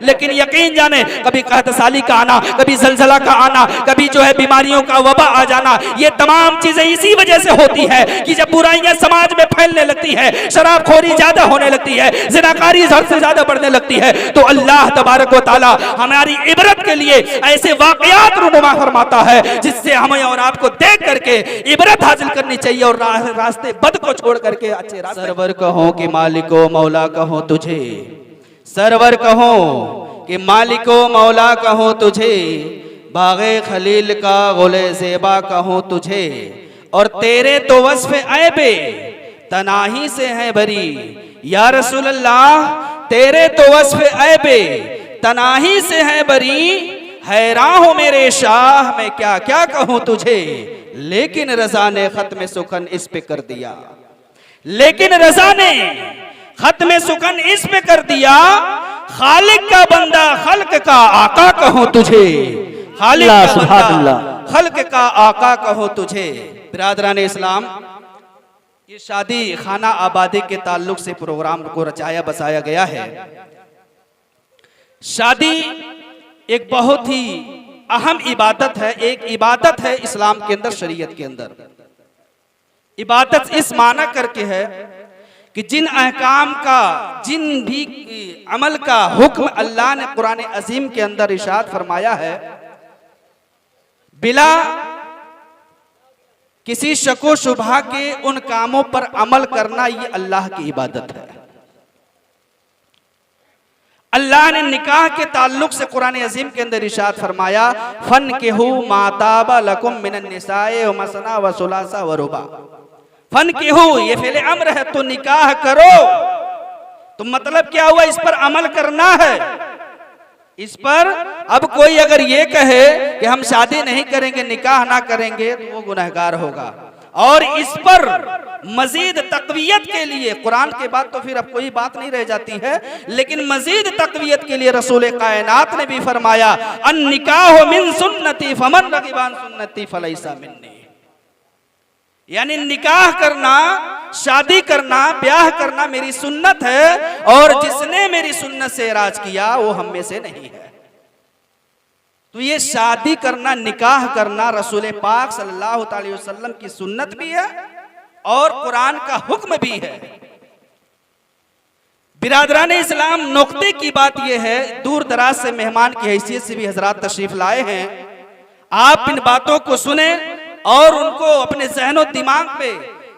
लेकिन यकीन जाने कभी कहत साली का आना, कभी जलजला का आना, कभी जो है बीमारियों का वबा आ जाना, ये तमाम चीजें इसी वजह से होती है कि जब बुराइयां समाज में फैलने लगती है, शराबखोरी ज्यादा होने लगती है, जिनाकारी हद से ज्यादा बढ़ने लगती है, तो अल्लाह तबारक व तआला हमारी इबरत के लिए ऐसे वाकयात रुनुमा फरमाता है जिससे हमें और आपको देख करके इबरत हासिल करनी चाहिए और रास्ते बद को छोड़ करके अच्छे रास्ते। सरवर कहो कि मालिको मौला कहो तुझे, सरवर कहो कि मालिको मौला कहो तुझे, बागे खलील का गुले ज़ेबा कहो तुझे, और तेरे तो वस्फ़ ऐबे तनाही से है भरी, या रसूल अल्लाह तेरे तो वस्फ़ ऐबे तनाही से है भरी, हैरान हो मेरे शाह मैं क्या क्या कहूँ तुझे, लेकिन रज़ा ने ख़त्म सुखन इस पे कर दिया, लेकिन रज़ा ने ख़त्म सुखन इस पे कर दिया, खालिक का बंदा खल्क का आका कहूँ तुझे, खालिक का बंदा खल्क का आका कहूँ तुझे। बिरादरान इस्लाम, ये शादी खाना आबादी के ताल्लुक से प्रोग्राम को रचाया बसाया गया है। शादी एक बहुत ही अहम इबादत है, एक इबादत है इस्लाम के अंदर, शरीयत के अंदर। इबादत इस माना करके है कि जिन अहकाम का, जिन भी अमल का हुक्म अल्लाह ने कुरान अजीम के अंदर इरशाद फरमाया है, बिला किसी शको शुबहा के उन कामों पर अमल करना ये अल्लाह की इबादत है। अल्लाह ने निकाह के ताल्लुक से कुरान अजीम के अंदर इरशाद फरमाया, फन केहू माताबा लकुम मिनन निसाए व मसना व सुलासा व रुबा। फन केहू ये फेले अम्र है, तो निकाह करो। तो मतलब क्या हुआ, इस पर अमल करना है। इस पर अब कोई अगर ये कहे कि हम शादी नहीं करेंगे, निकाह ना करेंगे, तो वो गुनहगार होगा। और इस पर मजीद तक़वियत के लिए, कुरान के बाद तो फिर अब कोई बात नहीं रह जाती है, लेकिन मजीद तक़वियत के लिए रसूल कायनात ने भी फरमाया, अन निकाह मिन सुन्नती फमन रगिबान सुन्नती फलैसा मिन्नी। यानी निकाह करना, शादी करना, ब्याह करना मेरी सुन्नत है, और जिसने मेरी सुन्नत से एराज किया वो हम में से नहीं है। तो ये शादी करना, निकाह करना रसूल पाक सल्लल्लाहु अलैहि वसल्लम की सुन्नत भी है और कुरान का हुक्म भी है। बिरादरान इस्लाम, नुक्ते की बात यह है, दूर दराज से मेहमान की हैसियत से भी हजरात तशरीफ लाए हैं, आप इन बातों को सुने और उनको अपने ज़हनो दिमाग पे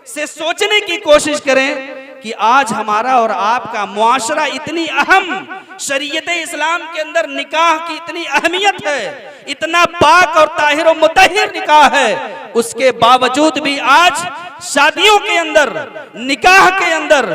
से सोचने की कोशिश करें कि आज हमारा और आपका मुआशरा इतनी अहम, शरीयत इस्लाम के अंदर निकाह की इतनी अहमियत है, इतना पाक और ताहिर और मुतहिर निकाह है, उसके बावजूद भी आज शादियों के अंदर, निकाह के अंदर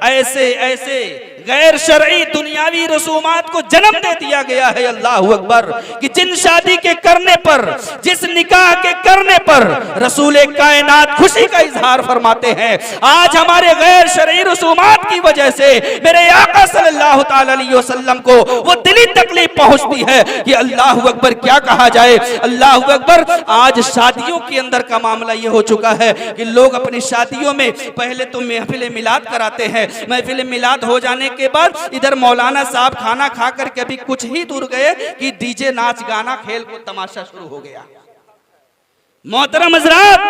ऐसे ऐसे गैर शरई दुनियावी रसूमात को जन्म दे दिया गया है। अल्लाहु अकबर, कि जिन शादी के करने पर, जिस निकाह के करने पर रसूल कायनात खुशी का इजहार फरमाते हैं, आज हमारे गैर शरई रसूमात की वजह से मेरे आका सल्लल्लाहु अलैहि वसल्लम को वो दिली तकलीफ पहुंचती है कि अल्लाहु अकबर क्या कहा जाए। अल्लाहु अकबर, आज शादियों के अंदर का मामला ये हो चुका है कि लोग अपनी शादियों में पहले तो महफिल मिलाद कराते हैं, महफिल मिलाद हो जाने के बाद इधर मौलाना साहब खाना खाकर के अभी कुछ ही दूर गए कि डीजे नाच गाना खेल को तमाशा शुरू हो गया। मोहतरम हज़रात,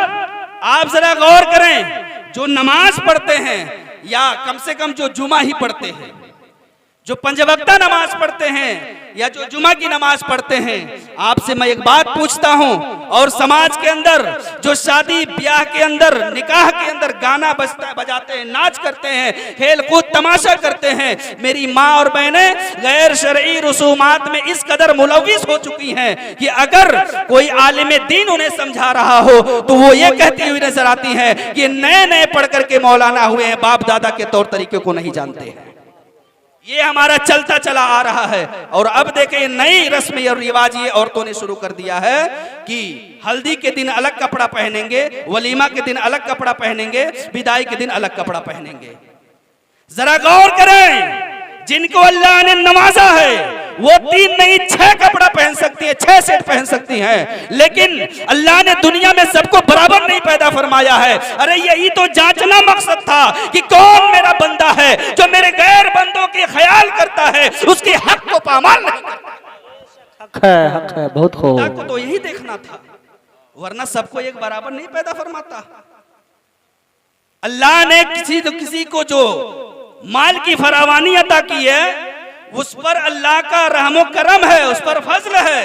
आप जरा गौर करें, जो नमाज पढ़ते हैं या कम से कम जो जुमा ही पढ़ते हैं, जो पंजवक्ता नमाज पढ़ते हैं या जो जुमा की नमाज पढ़ते हैं, आपसे मैं एक बात पूछता हूं, और समाज के अंदर जो शादी ब्याह के अंदर, निकाह के अंदर गाना बजाते हैं, नाच करते हैं, खेल कूद तमाशा करते हैं, मेरी माँ और बहनें गैर शरई रसूमात में इस कदर मुलव्विस हो चुकी हैं कि अगर कोई आलिम दीन उन्हें समझा रहा हो तो वो ये कहती हुई नजर आती हैं कि नए नए पढ़ करके मौलाना हुए हैं, बाप दादा के तौर तरीके को नहीं जानते हैं। ये हमारा चलता चला आ रहा है। और अब देखें, नई रस्म और रिवाज ये औरतों ने शुरू कर दिया है कि हल्दी के दिन अलग कपड़ा पहनेंगे, वलीमा के दिन अलग कपड़ा पहनेंगे, विदाई के दिन अलग कपड़ा पहनेंगे। जरा गौर करें, जिनको अल्लाह ने नवाजा है वो 3 नहीं 6 कपड़ा पहन सकती है, 6 सेट पहन सकती हैं, लेकिन अल्लाह ने दुनिया में सबको बराबर नहीं पैदा फरमाया है। अरे यही तो जांचना मकसद था कि कौन मेरा बंदा है जो मेरे गैर बंदों के ख्याल करता है, उसके हक को पामाल नहीं करता। हक है बहुत खूब। को तो यही देखना था, वरना सबको एक बराबर नहीं पैदा फरमाता। अल्लाह ने किसी को जो माल की फरावानी अता की है, उस पर अल्लाह का रहमो करम है, उस पर फजल है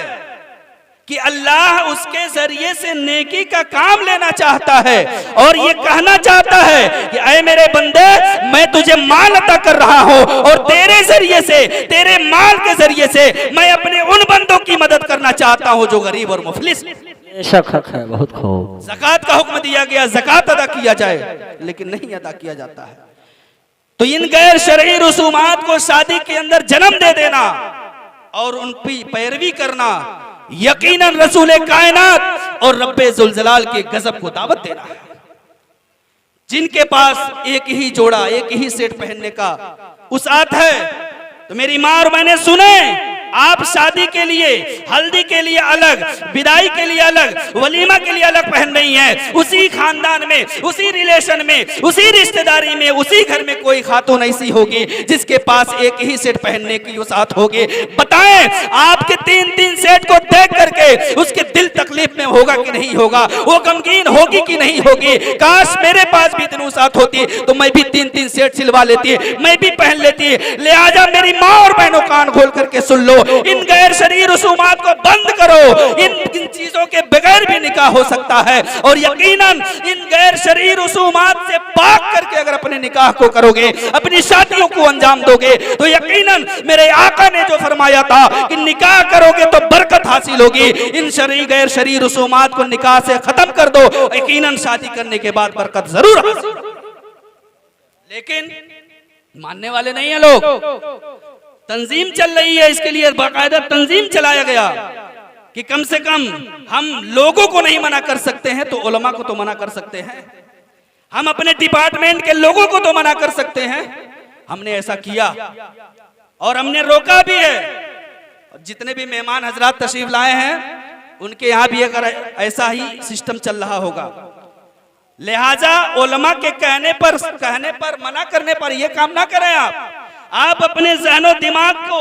कि अल्लाह उसके जरिए से नेकी का काम लेना चाहता है और ये कहना चाहता है कि ऐ मेरे बंदे, मैं तुझे माल अता कर रहा हूं और तेरे जरिए से, तेरे माल के जरिए से मैं अपने उन बंदों की मदद करना चाहता हूं जो गरीब और मुफलिस। बेशक हक है बहुत खूब। ज़कात का हुक्म दिया गया, ज़कात अदा किया जाए, लेकिन नहीं अदा किया जाता है। तो इन गैर शरई रसूमात को शादी के अंदर जन्म दे देना और उन पर पैरवी करना यकीनन रसूल कायनात और रब्बे जुलजलाल के गजब को दावत देना है। जिनके पास एक ही जोड़ा, एक ही सेट पहनने का उसात है, तो मेरी मां और मैंने सुने, आप शादी के लिए, हल्दी के लिए अलग, विदाई के लिए अलग, वलीमा के लिए अलग पहन रही हैं। उसी खानदान में, उसी रिलेशन में, उसी रिश्तेदारी में, उसी घर में कोई खातून ऐसी होगी जिसके पास एक ही सेट पहनने की वसात होगी। बताएं, आपके 3-3 सेट को देख करके उसके दिल तकलीफ में होगा कि नहीं होगा, वो गमगीन होगी कि नहीं होगी। काश मेरे पास भी इतनी वसात होती तो मैं भी 3-3 सेट सिलवा लेती, मैं भी पहन लेती। लिहाजा मेरी माँ और बहनों, कान खोल करके सुन लो, इन गैर शरई रसूमात को बंद करो। इन चीजों के बगैर भी निकाह हो सकता है और यकीनन इन गैर शरई रसूमात से पाक करके अगर अपने निकाह को करोगे, अपनी शादियों को अंजाम दोगे, तो यकीनन मेरे आका ने जो फरमाया था कि निकाह करोगे तो बरकत हासिल होगी। इन शरई गैर शरई रसूमात को निकाह से खत्म कर दो, यकीनन शादी करने के बाद बरकत जरूर हासिल। लेकिन मानने वाले नहीं है लोग। तंजीम चल रही है, इसके लिए बाकायदा तंजीम चलाया गया कि कम से कम हम लोगों को नहीं मना कर सकते हैं तो उलमा को तो मना कर सकते हैं, हम अपने डिपार्टमेंट के लोगों को तो मना कर सकते हैं। हमने ऐसा किया और हमने रोका भी है। जितने भी मेहमान हजरात तशरीफ लाए हैं, उनके यहाँ भी अगर ऐसा ही सिस्टम चल रहा होगा। लिहाजा उलमा के कहने पर मना करने पर यह काम ना करें। आप अपने ज़हनो दिमाग को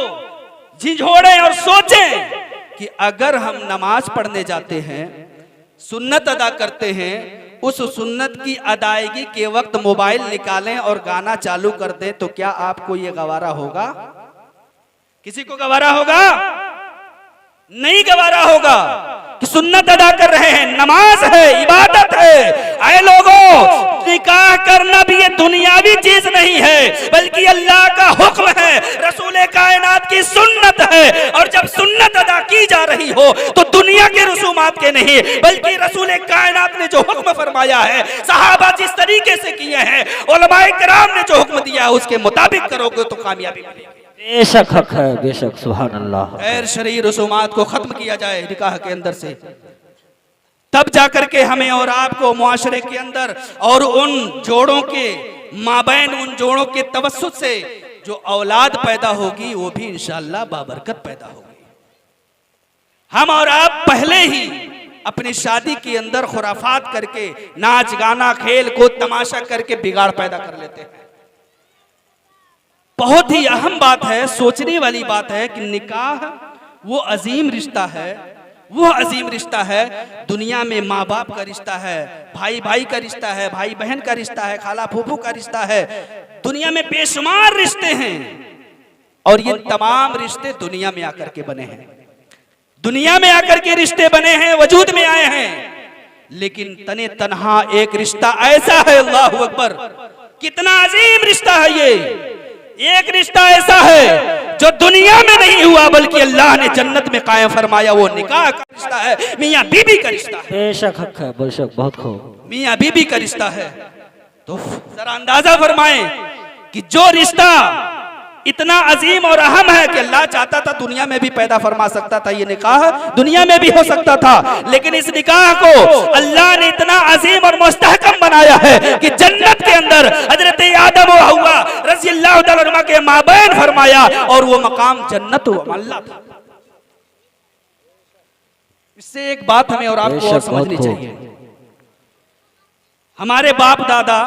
झिझोड़ें और सोचें कि अगर हम नमाज पढ़ने जाते हैं, सुन्नत अदा करते हैं, उस सुन्नत की अदायगी के वक्त मोबाइल निकालें और गाना चालू कर दें, तो क्या आपको ये गवारा होगा? किसी को गवारा होगा? नहीं गवारा होगा कि सुन्नत अदा कर रहे हैं, नमाज है, इबादत है। ऐ लोगों, निकाह करना भी ये दुनियावी चीज नहीं है, बल्कि अल्लाह का हुक्म है, रसूल कायनात की सुन्नत है। और जब सुन्नत अदा की जा रही हो तो दुनिया के रसूमात के नहीं, बल्कि रसूल कायनात ने जो हुक्म फरमाया है, सहाबा जिस तरीके से किए हैं, उलमाए किराम ने जो हुक्म दिया है, उसके मुताबिक करोगे तो कामयाबी मिलेगी। बेशक हक है, बेशक सुभान अल्लाह। गैर शरई रसूमात को खत्म किया जाए निकाह के अंदर से, तब जाकर के हमें और आपको मुआशरे के अंदर और उन जोड़ों के माबैन, उन जोड़ों के तवस्सुत से जो औलाद पैदा होगी वो भी इंशाअल्लाह बाबरकत पैदा होगी। हम और आप पहले ही अपनी शादी के अंदर खुराफात करके, नाच गाना, खेल कूद, तमाशा करके बिगाड़ पैदा कर लेते हैं। बहुत ही अहम बात है, सोचने वाली बात है कि निकाह वो अजीम रिश्ता है, वो अजीम रिश्ता है। दुनिया में माँ बाप का रिश्ता है, भाई भाई का रिश्ता है, भाई बहन का रिश्ता है, खाला फूफू का रिश्ता है। दुनिया में बेशुमार रिश्ते हैं और ये तमाम रिश्ते दुनिया में आकर के बने हैं, दुनिया में आकर के रिश्ते बने हैं, वजूद में आए हैं। लेकिन तने तन्हा एक रिश्ता ऐसा है, अल्लाहु अकबर, कितना अजीम रिश्ता है ये। एक रिश्ता ऐसा है जो दुनिया में नहीं हुआ, बल्कि अल्लाह ने जन्नत में कायम फरमाया, वो निकाह का रिश्ता है, मियाँ बीबी का रिश्ता है। बेशक हक है, बेशक बहुत खूब। मियाँ बीबी का रिश्ता है। तो जरा अंदाजा फरमाएं कि जो रिश्ता इतना अजीम और अहम है कि अल्लाह चाहता था दुनिया में भी पैदा फरमा सकता था, ये निकाह दुनिया में भी हो सकता था, लेकिन इस निकाह को अल्लाह ने इतना अजीम और मुस्तहकम बनाया है कि जन्नत के अंदर हजरत आदम और हव्वा रज़ी अल्लाह तआला अन्हुमा के माबैन फरमाया, और वो मकाम जन्नत व अल्लाह था। इससे एक बात हमें और आपको और समझनी चाहिए, हमारे बाप दादा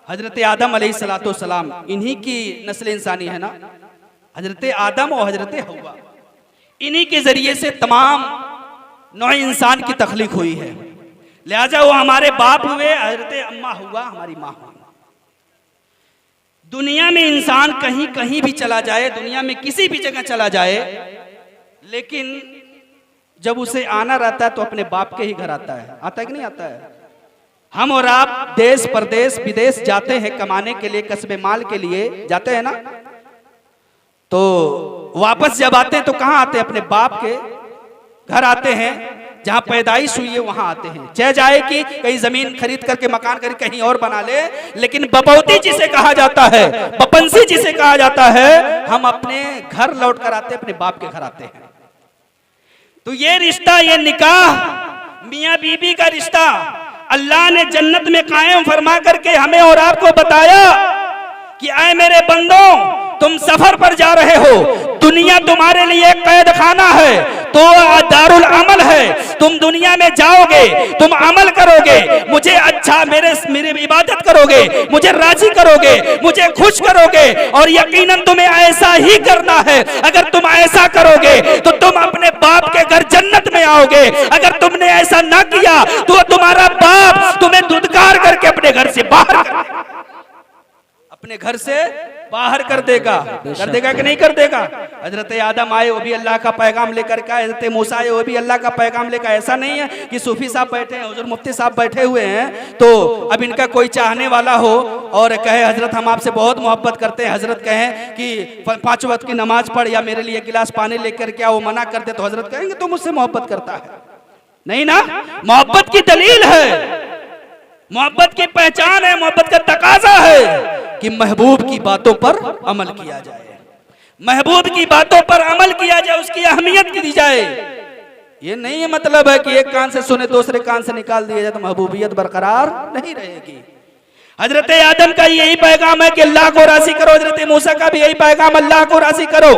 हजरत आदम अलैहिस्सलाम इन्हीं की नस्ल इंसानी है ना, हजरत आदम और हजरत हव्वा, इन्हीं के जरिए से तमाम नौ इंसान की तख्लीक हुई है, लिहाजा वो हमारे बाप हुए, हजरत अम्मा हुआ हमारी माँ हुई। दुनिया में इंसान कहीं कहीं भी चला जाए, दुनिया में किसी भी जगह चला जाए, लेकिन जब उसे आना रहता है तो अपने बाप के ही घर आता है। आता है कि नहीं आता है? हम और आप देश परदेश विदेश जाते हैं कमाने के लिए, कस्बे माल के लिए जाते हैं ना, तो वापस जब आते हैं तो कहाँ आते हैं? अपने बाप के घर आते हैं, जहां पैदाइश हुई है वहां आते हैं। चाहे जाए कि कहीं जमीन खरीद करके मकान खरीद कहीं और बना ले, लेकिन बपौती जिसे कहा जाता है, बपंसी जिसे कहा जाता है, हम अपने घर लौट कर आते हैं, अपने बाप के घर आते हैं। तो ये रिश्ता, ये निकाह मियां बीबी का रिश्ता अल्लाह ने जन्नत में कायम फरमा करके हमें और आपको बताया कि आए मेरे बंदों, तुम सफर पर जा रहे हो, दुनिया तुम्हारे लिए कैद खाना है, तो दारुल अमल है। तुम दुनिया में जाओगे, तुम अमल करोगे, मुझे अच्छा मेरे इबादत करोगे, मुझे राजी करोगे, मुझे खुश करोगे, और यकीनन तुम्हें ऐसा ही करना है। अगर तुम ऐसा करोगे तो तुम अपने बाप के घर जन्नत में आओगे। अगर तुमने ऐसा ना किया तो तुम्हारा बाप तुम्हें धुतकार करके अपने घर से बाहर कर देगा। कर देगा कि नहीं कर देगा? हजरत आदम आए, वो भी अल्लाह का पैगाम लेकर के आए, हजरत मूसा आए, वो भी अल्लाह का पैगाम लेकर। ऐसा नहीं है कि सूफी साहब बैठे हैं, हुजूर मुफ्ती साहब बैठे हुए हैं, तो अब इनका कोई चाहने वाला हो और कहे हजरत हम आपसे बहुत मोहब्बत करते हैं, हजरत कहें कि 5 वक्त की नमाज पढ़ या मेरे लिए एक गिलास पानी लेकर के वो मना कर दे, तो हजरत कहेंगे तो मुझसे मोहब्बत करता है? नहीं ना। मोहब्बत की दलील है, मोहब्बत की पहचान है, मोहब्बत का तकाजा है कि महबूब की बातों पर अमल किया जाए, महबूब की बातों पर अमल किया जाए, उसकी अहमियत दी जाए। ये नहीं है मतलब है कि एक कान से सुने दूसरे कान से निकाल दिया जाए तो महबूबियत बरकरार नहीं रहेगी। हजरत आदम का यही पैगाम है कि अल्लाह को राजी करो, हजरत मूसा का भी यही पैगाम, अल्लाह को राजी करो।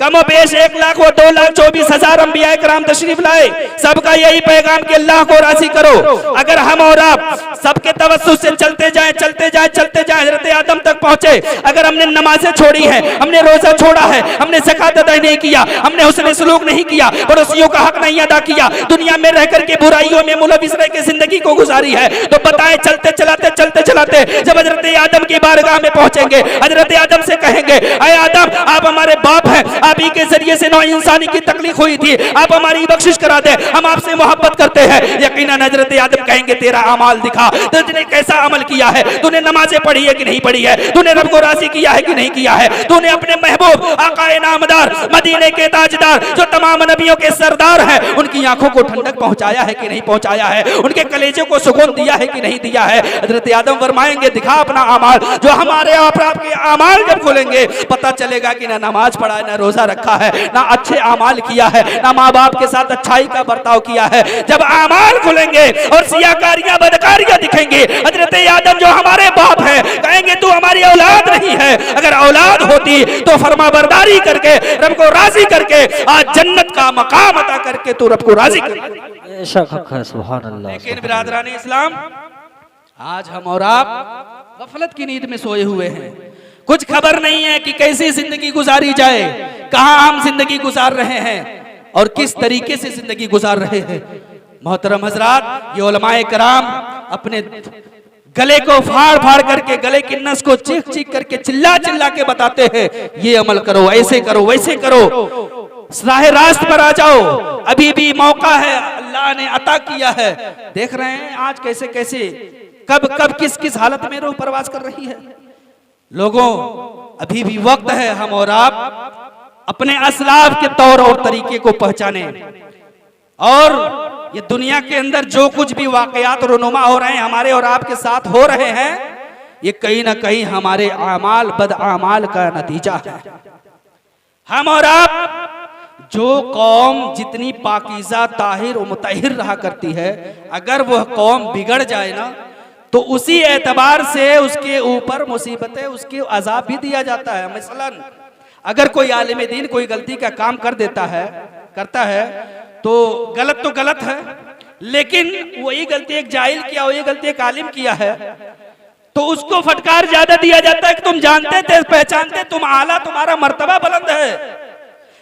कमो बेश 1,00,000 व 2,24,000 अंबिया कराम तशरीफ लाए, सबका यही पैगाम कि अल्लाह को राजी करो। अगर हम और आप सबके तवस्सुस से चलते जाएं हजरत आदम तक पहुंचे, अगर हमने नमाजें छोड़ी है, हमने रोजा छोड़ा है, हमने ज़कात अदा नहीं किया, हमने हुस्न सलूक नहीं किया, पड़ोसियों का हक नहीं अदा किया, दुनिया में रह करके बुराइयों में मुलविस रह के जिंदगी को गुजारी है, तो बताएं चलते चलाते जब हजरत आदम की बारगाह में पहुंचेंगे, हजरत आदम से कहेंगे, अय आदम आप हमारे बाप हैं, आप ही के जरिए से नौ इंसानी की तकलीफ हुई थी, आप हमारी बख्शिश करा दे, हम आपसे मोहब्बत करते हैं। यकीनन हजरत आदम कहेंगे तेरा अमाल दिखा, तुमने कैसा अमल किया है, तूने नमाजें पढ़ी है कि नहीं पढ़ी है, तूने रब को राजी किया है कि नहीं किया है, तूने अपने महबूब आकाए नामदार मदीने के ताजदार जो तमाम नबियों के सरदार हैं उनकी आंखों को ठंडक पहुंचाया है कि नहीं पहुंचाया है, उनके कलेजों को सुकून दिया है कि नहीं दिया है। हजरत आदम फरमाएंगे दिखा अपना अमाल, जो हमारे आपके अमाल जब खोलेंगे पता चलेगा कि ना नमाज पढ़ा है, ना रोजा रखा है, ना अच्छे अमाल किया है, ना माँ बाप के साथ अच्छाई का बर्ताव किया है। जब अमाल खुलेंगे और सियाकारियां बदकारियां दिखेंगे, हजरत आदम जो हमारे बाप है कहेंगे तू हमारी औलाद नहीं है, अगर औलाद होती तो फरमाबरदारी करके रब को राजी करके आज जन्नत का मकाम अता करके तू रब को राजी कर। सुभान अल्लाह। लेकिन बिरादरान इस्लाम, आज हम और आप गफलत की नींद में सोए हुए हैं, कुछ खबर नहीं है कि कैसी जिंदगी गुजारी जाए, कहां हम जिंदगी गुजार रहे हैं और किस तरीके से जिंदगी गुजार रहे हैं। मोहतरम हजरात, ये उलमाए कराम अपने गले को फाड़ करके, गले की नस को चीख करके चिल्ला के बताते हैं ये अमल करो, ऐसे करो, वैसे करो, राह रास्त पर आ जाओ, अभी भी मौका है, अल्लाह ने अता किया है। देख रहे हैं आज कैसे कब किस हालत में रूह परवास कर रही है। लोगों, अभी भी वक्त है हम और आप अपने असलाफ के तौर और तरीके को पहचाने, और ये दुनिया के अंदर जो कुछ भी वाकयात रुनुमा हो रहे हैं, हमारे और आपके साथ हो रहे हैं, ये कहीं ना कहीं हमारे आमाल बद आमाल का नतीजा है। हम और आप जो कौम जितनी पाकीज़ा ताहिर और मुतहिर रहा करती है, अगर वह कौम बिगड़ जाए ना तो उसी एतबार से उसके ऊपर मुसीबतें, उसके अजाब भी दिया जाता है। मसलन अगर कोई आलिम दीन कोई गलती का काम करता है तो गलत है, लेकिन वही गलती एक जाहिल किया, वही गलती एक आलिम किया है तो उसको फटकार ज्यादा दिया जाता है कि तुम जानते थे, पहचानते, तुम आला, तुम्हारा मर्तबा बुलंद है।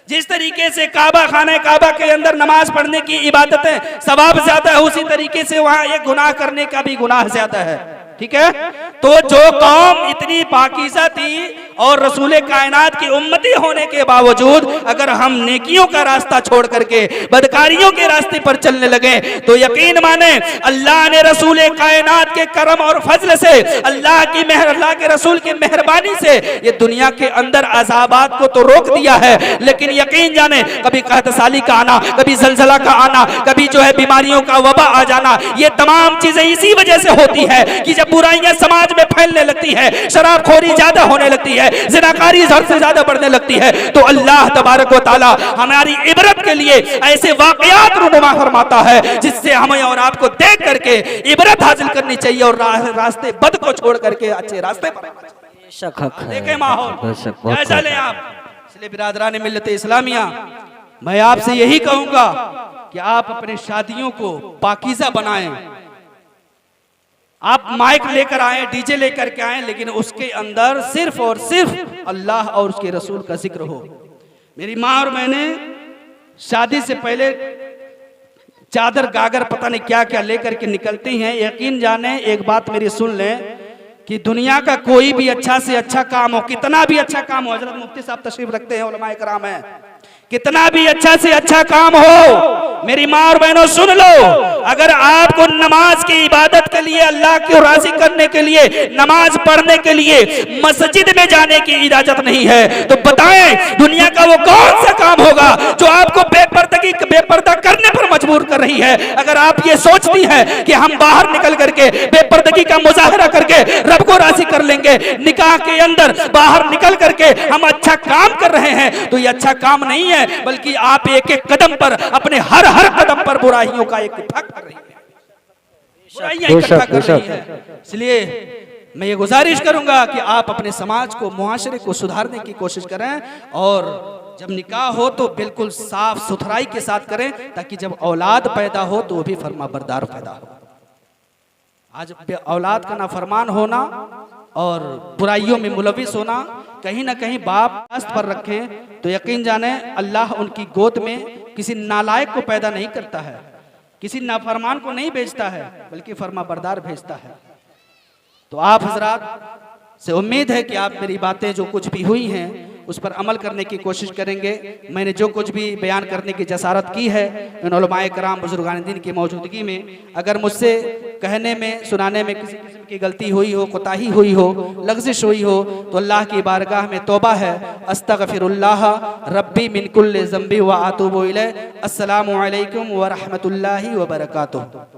जिस तरीके से खाने काबा के अंदर नमाज पढ़ने की इबादतें सवाब ज्यादा है, उसी तरीके से वहां एक गुनाह करने का भी गुनाह ज्यादा है। ठीक है, तो जो कौम इतनी पाकीज़ा थी और रसूल कायनात की उम्मती होने के बावजूद अगर हम नेकियों का रास्ता छोड़ करके बदकारियों के रास्ते पर चलने लगे तो यकीन माने अल्लाह ने रसूल कायनात के करम और फजल से, अल्लाह के रसूल की मेहरबानी से ये दुनिया के अंदर अजाबात को तो रोक दिया है, लेकिन यकीन जाने कभी कहत साली का आना, कभी जलजला का आना, कभी जो है बीमारियों का वबा आ जाना, ये तमाम चीजें इसी वजह से होती है कि जब बुराइयां समाज में फैलने लगती है, शराबखोरी ज्यादा होने लगती है, जिनाकारी हद से ज्यादा बढ़ने लगती है, तो अल्लाह तबारक व तआला हमारी इबरत के लिए ऐसे वाकयात रुनुमा फरमाता है जिससे हमें और आपको देख करके इबरत हासिल करनी चाहिए और रास्ते बद को छोड़ करके अच्छे रास्ते पर देखें माहौल कैसा लें आप। इसलिए बिरादरान मिल्लत इस्लामिया, मैं आपसे यही कहूंगा कि आप अपने शादियों को पाकीज़ा बनाएं। आप माइक लेकर आए, डीजे लेकर के आए, लेकिन उसके अंदर सिर्फ और सिर्फ अल्लाह और उसके रसूल का जिक्र हो। मेरी माँ और मैंने शादी से पहले चादर गागर पता नहीं क्या क्या लेकर के निकलती हैं। यकीन जाने, एक बात मेरी सुन लें कि दुनिया का कोई भी अच्छा से अच्छा काम हो, कितना भी अच्छा काम हो, हजरत मुफ्ती साहब तशरीफ रखते हैं, उलमाए कराम हैं, कितना भी अच्छा से अच्छा काम हो, मेरी माँ और बहनों सुन लो, अगर आपको नमाज की इबादत के लिए, अल्लाह को राज़ी करने के लिए, नमाज पढ़ने के लिए मस्जिद में जाने की इजाजत नहीं है तो बताएं दुनिया का वो कौन सा काम होगा जो आपको बेपर्दा करने पर मजबूर कर रही है। अगर आप ये सोचती हैं कि हम बाहर निकल करके बेपर्दगी का मुजाहरा करके रब को राज़ी कर लेंगे, निकाह के अंदर बाहर निकल करके हम अच्छा काम कर रहे हैं, तो ये अच्छा काम नहीं है, बल्कि आप एक एक कदम पर, अपने हर कदम पर बुराइयों का इकट्ठा कर रही है, बुराइयां इकट्ठा कर रही है। इसलिए मैं ये गुजारिश करूंगा कि आप अपने समाज को, मुआशरे को सुधारने की कोशिश करें और जब निकाह हो तो बिल्कुल साफ सुथराई के साथ करें, ताकि जब औलाद पैदा हो तो वो भी फरमाबरदार पैदा हो। आज औलाद का नाफरमान होना और बुराइयों में मुलविस होना, कहीं ना कहीं बाप आस्त पर रखें तो यकीन जाने अल्लाह उनकी गोद में किसी नालायक को पैदा नहीं करता है, किसी नाफरमान को नहीं भेजता है, बल्कि फरमाबरदार भेजता है। तो आप हजरात से उम्मीद है कि आप मेरी बातें जो कुछ भी हुई हैं उस पर अमल करने की कोशिश करेंगे। मैंने जो कुछ भी बयान करने की जसारत की है इन उलमाए कराम बुजुर्गान दीन की मौजूदगी में, अगर मुझसे कहने में, सुनाने में किसी किस्म की गलती हुई हो, कोताही हुई हो, लग़्ज़िश हुई हो तो अल्लाह की बारगाह में तौबा है। अस्तग़फिरुल्लाह रब्बी मिन कुल्लि ज़ंबि व अतूबु इलैह। अस्सलामु अलैकुम व रहमतुल्लाहि व बरकातुहू।